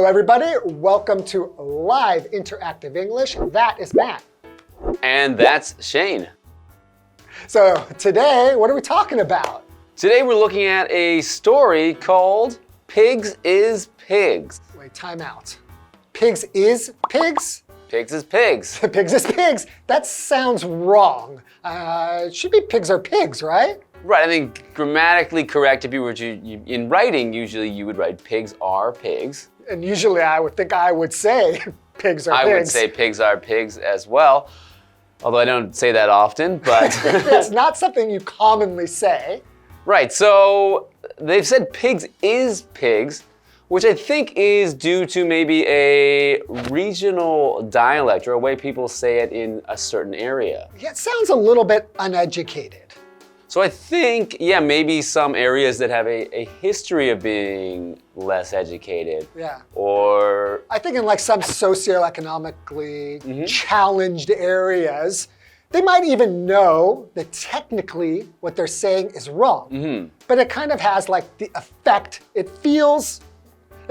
everybody. Welcome to Live Interactive English. That is Matt. And that's Shane. So today, what are we talking about? Today we're looking at a story called Pigs is Pigs. Wait, time out. Pigs is pigs? Pigs is pigs. Pigs is pigs. That sounds wrong. It should be pigs are pigs, right? Right, I think grammatically correct, if you were to, in writing, usually you would write pigs are pigs. And usually I would say pigs are pigs. I would say pigs are pigs as well, although I don't say that often, but... It's not something you commonly say. Right, so they've said pigs is pigs, which I think is due to maybe a regional dialect or a way people say it in a certain area. Yeah, it sounds a little bit uneducated. So I think, yeah, maybe some areas that have a history of being less educated. Yeah. Or... I think in like some socioeconomically challenged areas, they might even know that technically what they're saying is wrong. But it kind of has like the effect, it's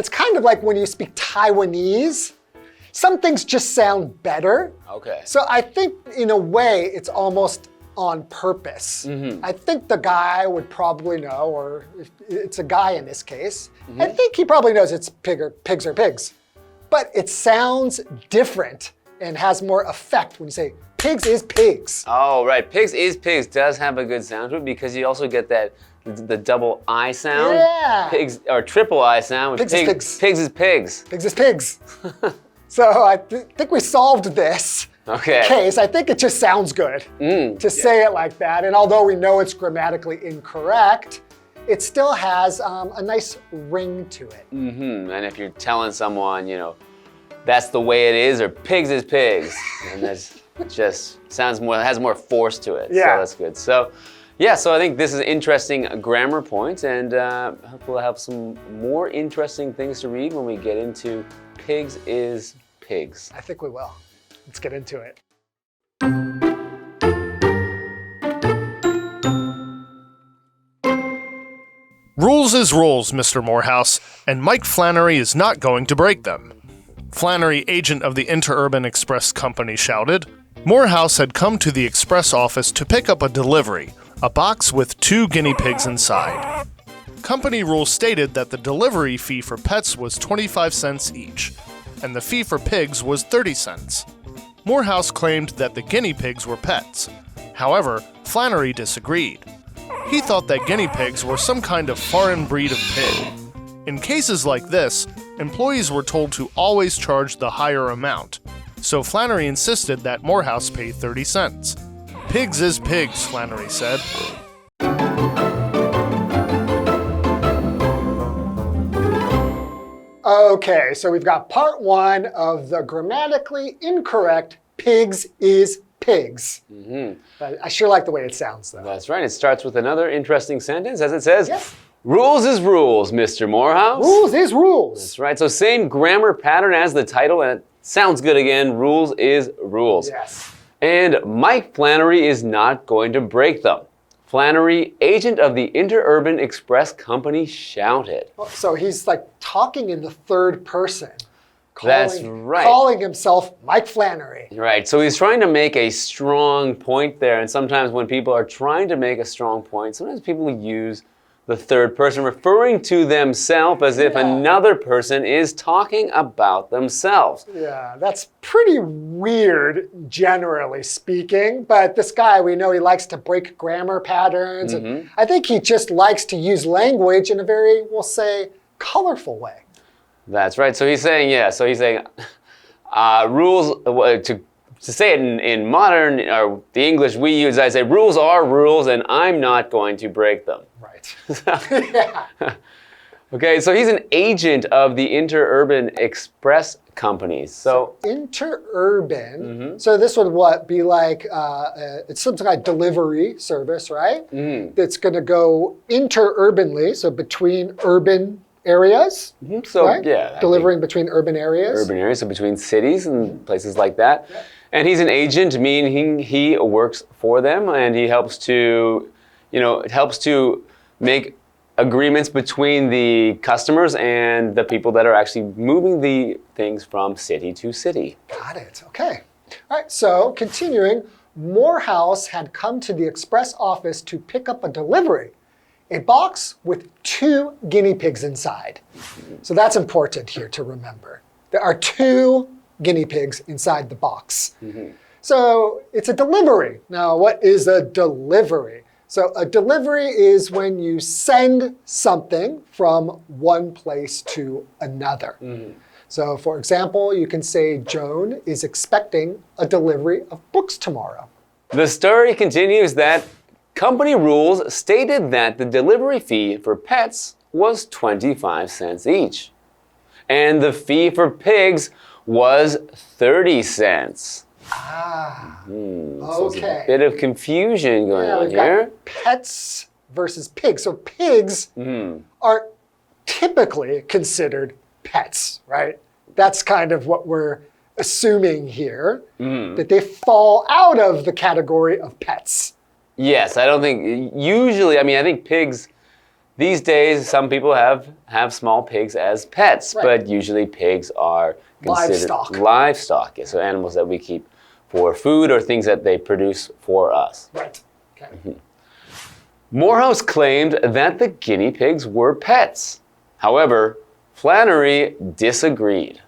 kind of like when you speak Taiwanese, some things just sound better. Okay. So I think in a way it's almost on purpose. I think the guy would probably know, or if it's a guy in this case, I think he probably knows it's pigs are pigs. But it sounds different and has more effect when you say pigs is pigs. Oh, right. Pigs is pigs does have a good sound to it because you also get that the double I sound. Yeah. Pigs, or triple I sound. Pigs is pigs. Pigs is pigs. Pigs is pigs. So I think we solved this case. I think it just sounds good to say it like that. And although we know it's grammatically incorrect, it still has a nice ring to it. And if you're telling someone, you know, that's the way it is, or pigs is pigs, and that's just sounds more, has more force to it. Yeah. So that's good. So yeah, so I think this is an interesting grammar point, and hope we'll have some more interesting things to read when we get into pigs is pigs. I think we will. Let's get into it. Rules is rules, Mr. Morehouse, and Mike Flannery is not going to break them. Flannery, agent of the Interurban Express Company, shouted. Morehouse had come to the express office to pick up a delivery, a box with 2 guinea pigs inside. Company rules stated that the delivery fee for pets was 25 cents each, and the fee for pigs was 30 cents. Morehouse claimed that the guinea pigs were pets. However, Flannery disagreed. He thought that guinea pigs were some kind of foreign breed of pig. In cases like this, employees were told to always charge the higher amount, so Flannery insisted that Morehouse pay 30 cents. Pigs is pigs, Flannery said. Okay, so we've got part 1 of the grammatically incorrect pigs is pigs. I sure like the way it sounds, though. That's right. It starts with another interesting sentence, as it says, Yes. Rules is rules, Mr. Morehouse. Rules is rules. That's right. So same grammar pattern as the title, and it sounds good again. Rules is rules. Yes. And Mike Flannery is not going to break them. Flannery, agent of the Interurban Express Company, shouted. So he's like talking in the third person. That's right. Calling himself Mike Flannery. Right, so he's trying to make a strong point there, and sometimes when people are trying to make a strong point, sometimes people use the third person, referring to themselves as if another person is talking about themselves. Yeah, that's pretty weird, generally speaking. But this guy, we know he likes to break grammar patterns. And I think he just likes to use language in a very, we'll say, colorful way. That's right. So he's saying, rules, to say it in modern, or the English we use, I say rules are rules and I'm not going to break them. Right. Okay, so he's an agent of the Interurban Express Company. So interurban, so this would be like, it's something like delivery service, right? That's going to go interurbanly, so between urban areas. So right? yeah, delivering between urban areas. Urban areas, so between cities and places like that. And he's an agent, meaning he works for them, and he helps to, make agreements between the customers and the people that are actually moving the things from city to city. Got it. Okay. All right, so continuing, Morehouse had come to the express office to pick up a delivery, a box with 2 guinea pigs inside. So that's important here to remember. There are 2 guinea pigs inside the box. So it's a delivery. Now, what is a delivery? So a delivery is when you send something from one place to another. So for example, you can say Joan is expecting a delivery of books tomorrow. The story continues that company rules stated that the delivery fee for pets was 25 cents each. And the fee for pigs was 30 cents. So okay. A bit of confusion going on here. Pets versus pigs. So pigs are typically considered pets, right? That's kind of what we're assuming here, that they fall out of the category of pets. Yes, I don't think, usually, I mean, I think pigs, these days, some people have small pigs as pets, but usually pigs are considered livestock. Yeah, so animals that we keep for food or things that they produce for us. Right. Okay. Morehouse claimed that the guinea pigs were pets. However, Flannery disagreed.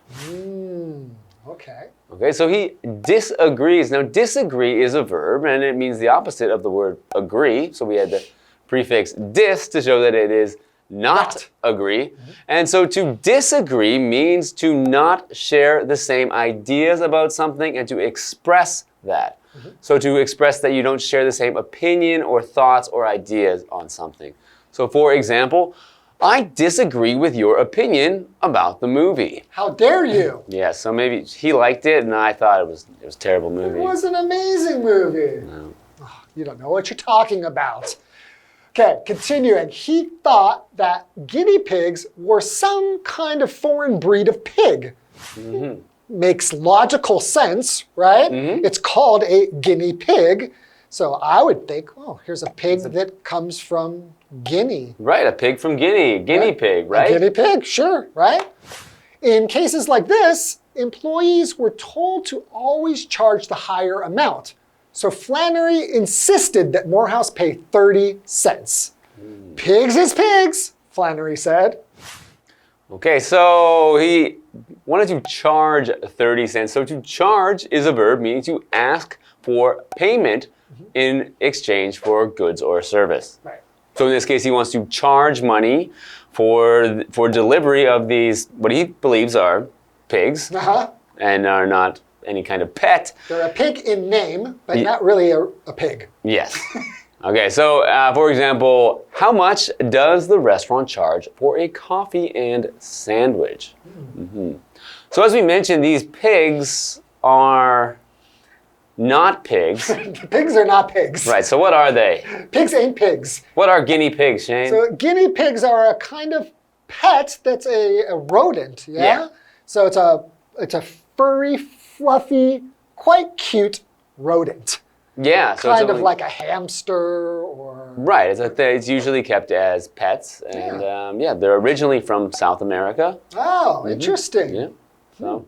Okay, so he disagrees. Now, disagree is a verb, and it means the opposite of the word agree. So we had the prefix dis to show that it is not agree. And so to disagree means to not share the same ideas about something and to express that. So to express that you don't share the same opinion or thoughts or ideas on something. So for example, I disagree with your opinion about the movie. How dare you? Yeah, so maybe he liked it and I thought it was a terrible movie. It was an amazing movie. No. Oh, you don't know what you're talking about. Okay, continuing. He thought that guinea pigs were some kind of foreign breed of pig. Makes logical sense, right? It's called a guinea pig. So I would think, oh, here's a pig that comes from Guinea. Right, a pig from Guinea. Guinea pig, right? A guinea pig, sure, right? In cases like this, employees were told to always charge the higher amount. So Flannery insisted that Morehouse pay 30 cents. Pigs is pigs, Flannery said. Okay, so he wanted to charge 30 cents. So to charge is a verb, meaning to ask for payment in exchange for goods or service. Right. So in this case, he wants to charge money for delivery of these, what he believes are pigs, and are not any kind of pet. They're a pig in name, but not really a pig. Yes. Okay, so for example, how much does the restaurant charge for a coffee and sandwich? So as we mentioned, these pigs are not pigs. Pigs are not pigs. Right, so what are they? Pigs ain't pigs. What are guinea pigs, Shane? So guinea pigs are a kind of pet that's a rodent, yeah? So it's a furry, fluffy, quite cute rodent. Yeah. So kind of like a hamster or... Right, it's usually kept as pets. And they're originally from South America. Oh, interesting. Yeah, so...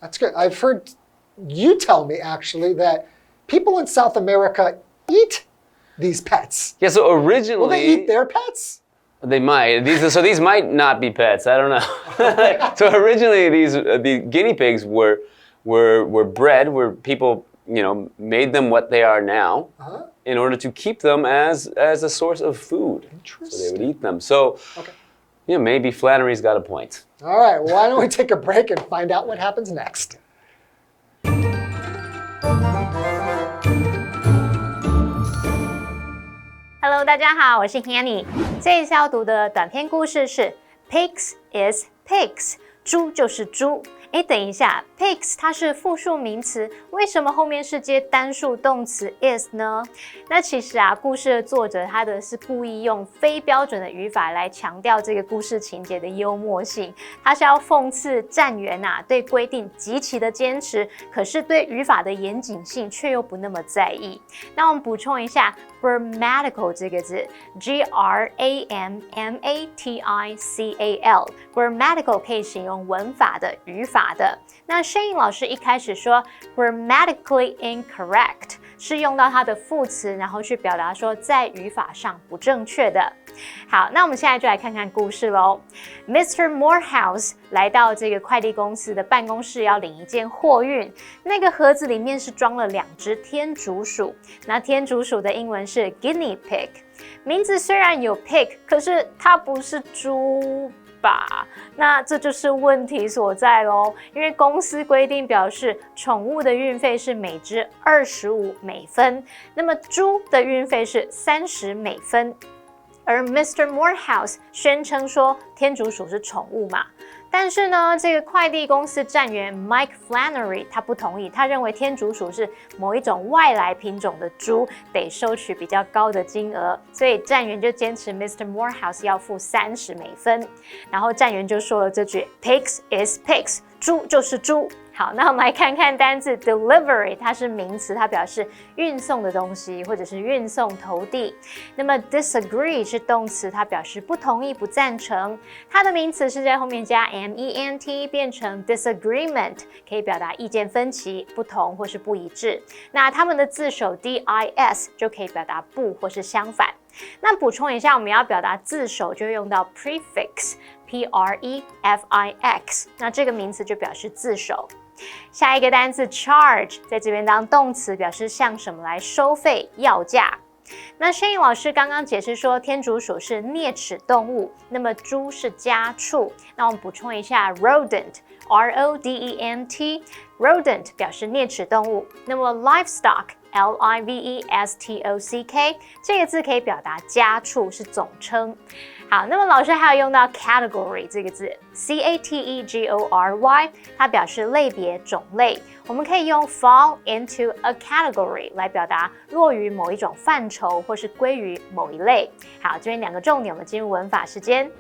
That's good. I've heard you tell me, actually, that people in South America eat these pets. Yeah, so originally... Will they eat their pets? They might. These might not be pets. I don't know. So originally, the guinea pigs were bred where people, made them what they are now in order to keep them as a source of food. Interesting. So they would eat them. So, maybe Flannery's got a point. All right. Well, why don't we take a break and find out what happens next? Hello， 大家好，我是 Hanny。这一次要读的短篇故事是 Pigs is Pigs， 猪就是猪。等一下 ，pigs 它是复数名词，为什么后面是接单数动词 is 呢？那其实故事的作者他是故意用非标准的语法来强调这个故事情节的幽默性，他是要讽刺站员对规定极其的坚持，可是对语法的严谨性却又不那么在意。那我们补充一下， grammatical 这个字 ，grammatical，grammatical 可以形容文法的、语法的。那Shane老师一开始说 grammatically incorrect。是用到它的副词，然后去表达说在语法上不正确的。好，那我们现在就来看看故事咯。Mr. Morehouse 来到这个快递公司的办公室要领一件货运，那个盒子里面是装了2只天竺鼠。那天竺鼠的英文是 guinea pig。名字虽然有 pig， 可是它不是猪吧？那这就是问题所在咯，因为公司规定表示宠物的运费是每只25美分，那么猪的运费是30美分。而 Mr. Morehouse 宣称说天竺鼠是宠物嘛，但是呢，这个快递公司站员 Mike Flannery 他不同意，他认为天竺鼠是某一种外来品种的猪，得收取比较高的金额，所以站员就坚持 Mr. Morehouse 要付30美分，然后站员就说了这句 Pigs is pigs， 猪就是猪。好，那我们来看看单字 delivery， 它是名词，它表示运送的东西或者是运送投递。那么 disagree 是动词，它表示不同意、不赞成。它的名词是在后面加 ment 变成 disagreement， 可以表达意见分歧、不同或是不一致。那它们的字首 dis 就可以表达不或是相反。那补充一下，我们要表达字首就用到 prefix，prefix，那这个名词就表示字首。下一个单字 charge 在这边当动词，表示向什么来收费、要价。那Shane老师刚刚解释说天竺鼠是啮齿动物，那么猪是家畜。那我们补充一下 rodent，rodent，rodent 表示啮齿动物。那么 livestock，livestock 这个字可以表达家畜，是总称。好，那么老师还有用到 category 这个字 ，category， 它表示类别、种类。我们可以用 fall into a category 来表达落于某一种范畴或是归于某一类。好，这边2个重点，我们进入文法时间。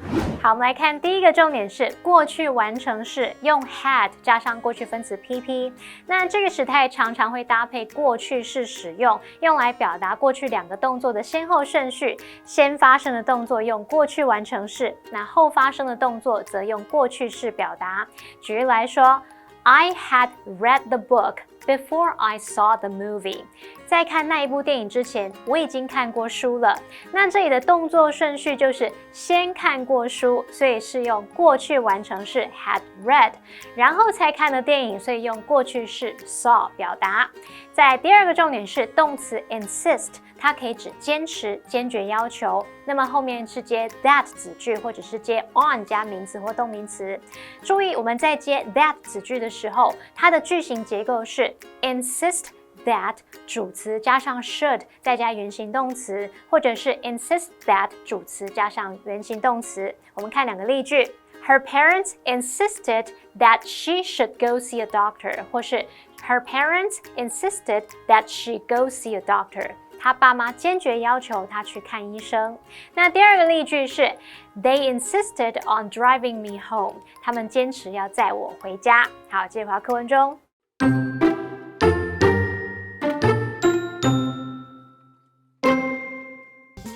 好，我们来看第一个重点是过去完成式，用 had 加上过去分词 pp。那这个时态常常会搭配过去式使用，用来表达过去2个动作的先后顺序。先发生的动作用过去完成式，那后发生的动作则用过去式表达。举例来说 I had read the book before I saw the movie. 在看那一部电影之前，我已经看过书了。那这里的动作顺序就是先看过书，所以是用过去完成式 had read， 然后才看的电影，所以用过去式 saw 表达。在第2个重点是动词 insist， 它可以指坚持、坚决要求。那么后面是接 that 子句，或者是接 on 加名词或动名词。注意我们在接 that 子句的时候，它的句型结构是 insist that 主词加上 should 再加原形动词，或者是 insist that 主词加上原形动词。我们看2个例句。Her parents insisted that she should go see a doctor， 或是 Her parents insisted that she go see a doctor。他爸妈坚决要求他去看医生。那第2个例句是 They insisted on driving me home。他们坚持要载我回家。好，接着回到课文中。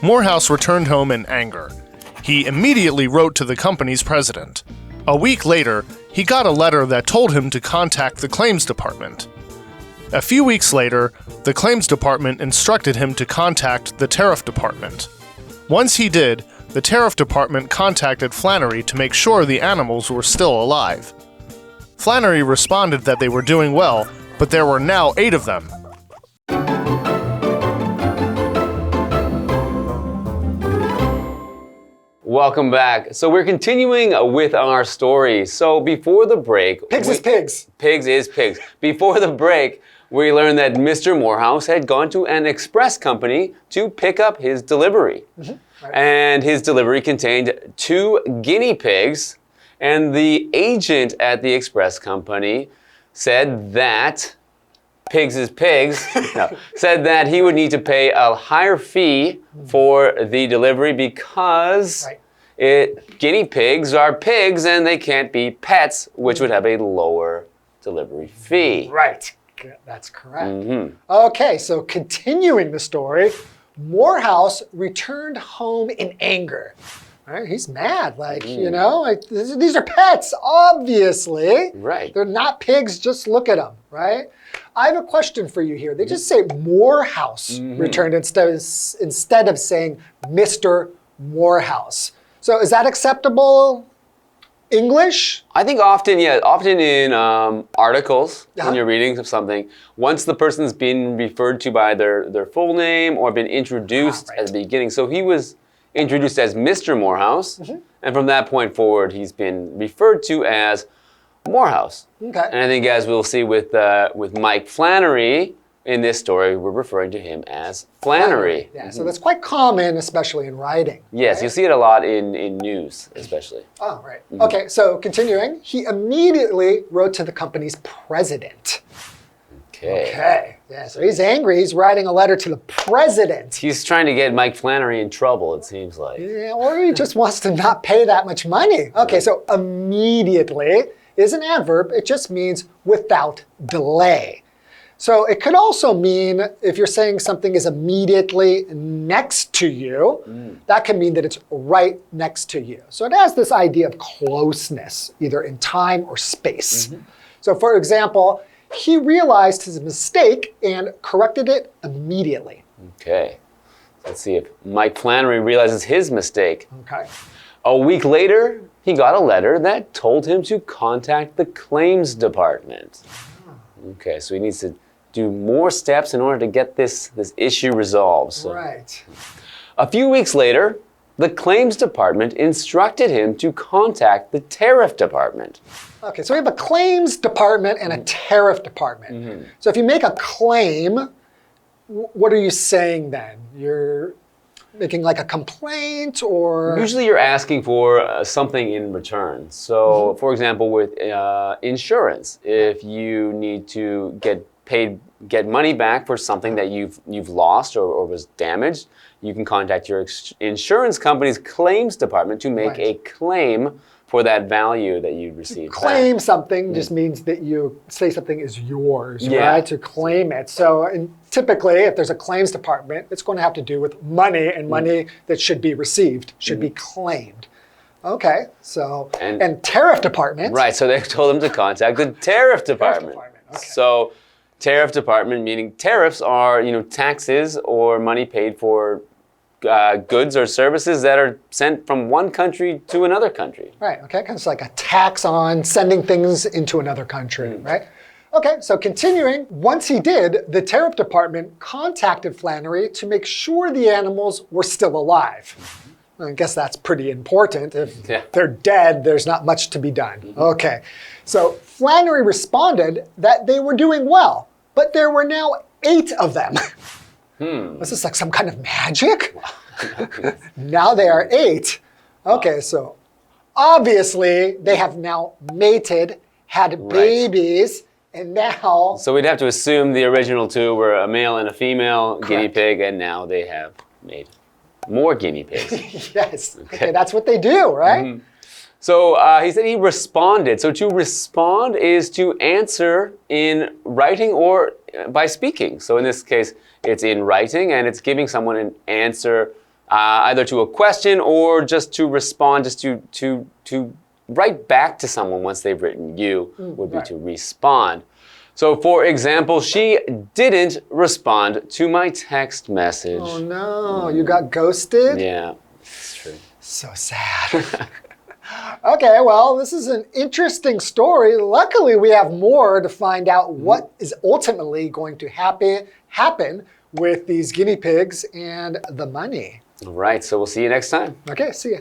Morehouse returned home in anger. He immediately wrote to the company's president. A week later, he got a letter that told him to contact the claims department. A few weeks later, the claims department instructed him to contact the tariff department. Once he did, the tariff department contacted Flannery to make sure the animals were still alive. Flannery responded that they were doing well, but there were now 8 of them. Welcome back. So we're continuing with our story. So before the break... Pigs is pigs. Pigs is pigs. Before the break, we learned that Mr. Morehouse had gone to an express company to pick up his delivery. Right. And his delivery contained 2 guinea pigs. And the agent at the express company said that... Pigs is pigs, no, said that he would need to pay a higher fee for the delivery because guinea pigs are pigs and they can't be pets, which would have a lower delivery fee. Right, that's correct. Okay, so continuing the story, Morehouse returned home in anger. Right? He's mad. These are pets, obviously. Right. They're not pigs. Just look at them, right? I have a question for you here. They just say Morehouse returned instead of saying Mr. Morehouse. So is that acceptable English? I think often in articles, when you're reading something, once the person's been referred to by their full name or been introduced at the beginning. So he was introduced as Mr. Morehouse, and from that point forward, he's been referred to as Morehouse. Okay. And I think as we'll see with Mike Flannery in this story, we're referring to him as Flannery. Yeah, so that's quite common, especially in writing. Yes, right? you'll see it a lot in news, especially. Oh, right. Okay, so continuing, he immediately wrote to the company's president. Okay. Yeah, so he's angry. He's writing a letter to the president. He's trying to get Mike Flannery in trouble, it seems like. Yeah, or he just wants to not pay that much money. Okay, so immediately is an adverb. It just means without delay. So it could also mean if you're saying something is immediately next to you, that can mean that it's right next to you. So it has this idea of closeness, either in time or space. So for example, he realized his mistake and corrected it immediately. Okay. Let's see if Mike Flannery realizes his mistake. Okay. A week later, he got a letter that told him to contact the claims department. Okay, so he needs to do more steps in order to get this issue resolved. So. Right. A few weeks later, the claims department instructed him to contact the tariff department. Okay, so we have a claims department and a tariff department. So if you make a claim, what are you saying then? You're making like a complaint or? Usually you're asking for something in return. So for example, with insurance, if you need to get money back for something that you've lost or was damaged, you can contact your insurance company's claims department to make a claim for that value that you received. Claim something just means that you say something is yours, right? To claim it. So typically, if there's a claims department, it's going to have to do with money, and money that should be received should be claimed. Okay, so, and tariff department. Right, so they told him to contact the tariff department. Okay. So tariff department meaning tariffs are, taxes or money paid for goods or services that are sent from one country to another country. Right, okay, kind of like a tax on sending things into another country, right? Okay, so continuing, once he did, the tariff department contacted Flannery to make sure the animals were still alive. I guess that's pretty important. If they're dead, there's not much to be done. Okay, so Flannery responded that they were doing well, but there were now 8 of them. Was this like some kind of magic? Now they are 8. Okay, so obviously they have now mated, had babies, and now... So we'd have to assume the original 2 were a male and a female guinea pig, and now they have made more guinea pigs. Yes, okay, that's what they do, right? So he said he responded. So to respond is to answer in writing or by speaking. So in this case, it's in writing, and it's giving someone an answer either to a question or just to respond, just to write back to someone once they've written you would be to respond. So for example, she didn't respond to my text message. Oh no, you got ghosted? Yeah, it's true. So sad. Okay, well, this is an interesting story. Luckily, we have more to find out what is ultimately going to happen with these guinea pigs and the money. All right, so we'll see you next time. Okay, see ya.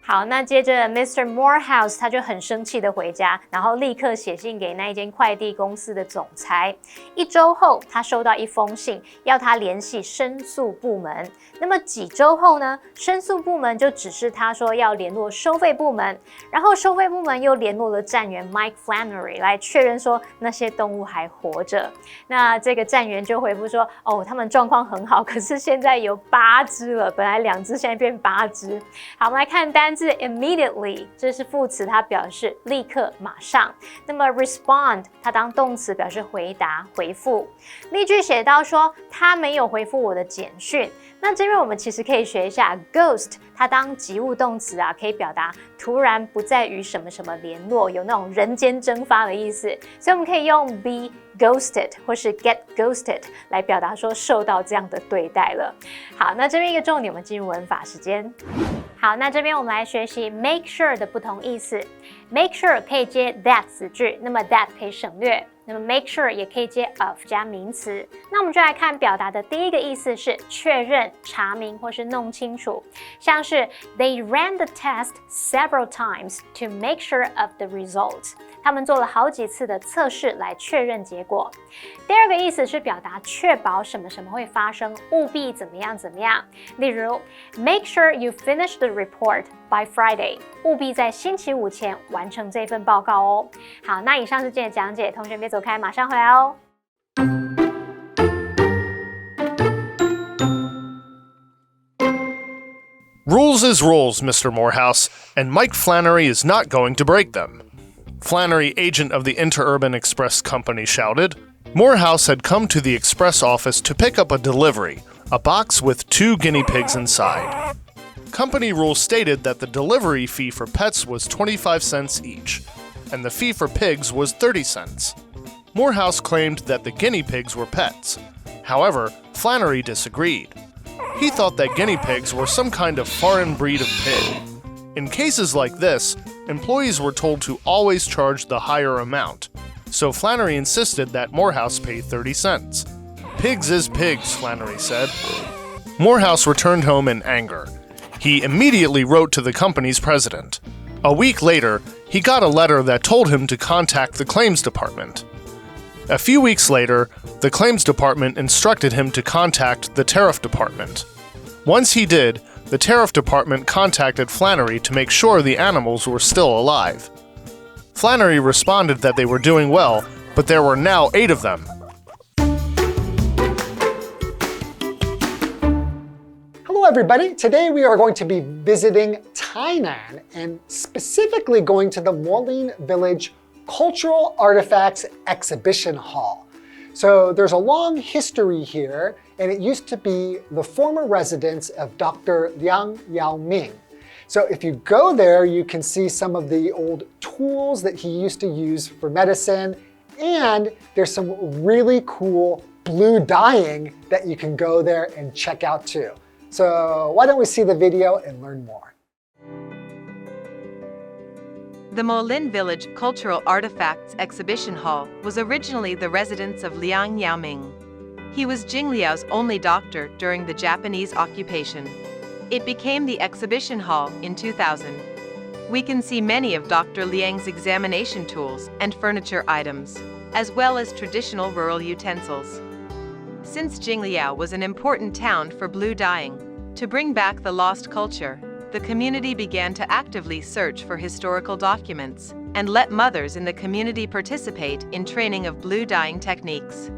好，那接着 Mr. Morehouse 他就很生气的回家，然后立刻写信给那一间快递公司的总裁。1周后，他收到一封信，要他联系申诉部门。那么几周后呢？申诉部门就指示他说要联络收费部门，然后收费部门又联络了站员 Mike Flannery 来确认说那些动物还活着。那这个站员就回复说，哦，他们状况很好，可是现在有8只了，本来2只，现在变8只。好，我们来看单字。字 immediately 这是副词，它表示立刻、马上。那么 respond 它当动词表示回答、回复。例句写到说他没有回复我的简讯。那这边我们其实可以学一下 ghost， 它当及物动词啊，可以表达突然不再与什么什么联络，有那种人间蒸发的意思。所以我们可以用 be ghosted 或是 get ghosted 来表达说受到这样的对待了。好，那这边一个重点，我们进入文法时间。好，那这边我们来学习 make sure 的不同意思。make sure 可以接 that 子句，那么 that 可以省略。那么 make sure 也可以接 of 加名词。那我们就来看表达的第一个意思是确认、查明或是弄清楚，像是 They ran the test several times to make sure of the result。他们做了好几次的测试来确认结果。第二个意思是表达确保什么什么会发生，务必怎么样怎么样。例如 Make sure you finish the report by Friday。务必在星期五前完成这份报告哦。好，那以上是今天的讲解，同学别走开，马上回来哦。Rules is rules, Mr. Morehouse, and Mike Flannery is not going to break them. Flannery, agent of the Interurban Express Company, shouted. Morehouse had come to the express office to pick up a delivery, a box with 2 guinea pigs inside. Company rules stated that the delivery fee for pets was 25 cents each, and the fee for pigs was 30 cents. Morehouse claimed that the guinea pigs were pets. However, Flannery disagreed. He thought that guinea pigs were some kind of foreign breed of pig. In cases like this, employees were told to always charge the higher amount, so Flannery insisted that Morehouse pay 30 cents. Pigs is pigs, Flannery said. Morehouse returned home in anger. He immediately wrote to the company's president. A week later, he got a letter that told him to contact the claims department. A few weeks later, the claims department instructed him to contact the tariff department. Once he did, the tariff department contacted Flannery to make sure the animals were still alive. Flannery responded that they were doing well, but there were now 8 of them. Hello everybody, today we are going to be visiting Tainan and specifically going to the Mo-Lin Village Cultural Artifacts Exhibition Hall. So there's a long history here, and it used to be the former residence of Dr. Liang Yaoming. So if you go there, you can see some of the old tools that he used to use for medicine, and there's some really cool blue dyeing that you can go there and check out too. So why don't we see the video and learn more? The Mo-Lin Village Cultural Artifacts Exhibition Hall was originally the residence of Liang Yaoming. He was Jingliao's only doctor during the Japanese occupation. It became the exhibition hall in 2000. We can see many of Dr. Liang's examination tools and furniture items, as well as traditional rural utensils. Since Jingliao was an important town for blue dyeing, to bring back the lost culture, the community began to actively search for historical documents and let mothers in the community participate in training of blue dyeing techniques.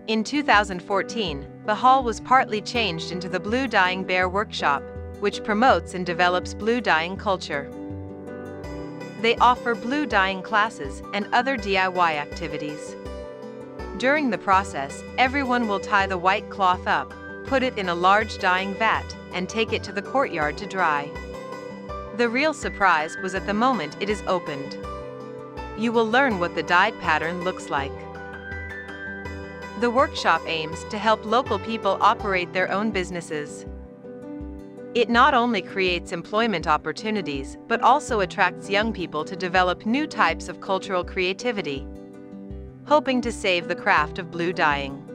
In 2014, the hall was partly changed into the Blue Dyeing Bear Workshop, which promotes and develops blue dyeing culture. They offer blue dyeing classes and other DIY activities. During the process, everyone will tie the white cloth up, put it in a large dyeing vat, and take it to the courtyard to dry. The real surprise was at the moment it is opened. You will learn what the dyed pattern looks like. The workshop aims to help local people operate their own businesses. It not only creates employment opportunities, but also attracts young people to develop new types of cultural creativity, hoping to save the craft of blue dyeing.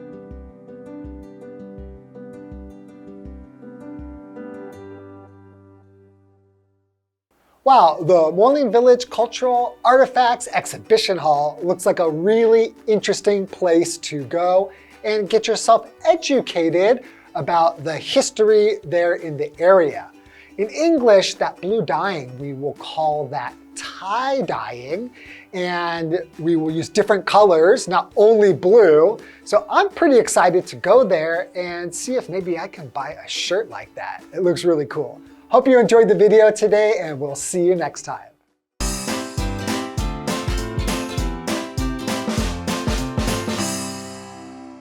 Wow, the Mo-Lin Village Cultural Artifacts Exhibition Hall looks like a really interesting place to go and get yourself educated about the history there in the area. In English, that blue dyeing, we will call that tie-dyeing, and we will use different colors, not only blue. So I'm pretty excited to go there and see if maybe I can buy a shirt like that. It looks really cool. Hope you enjoyed the video today, and we'll see you next time.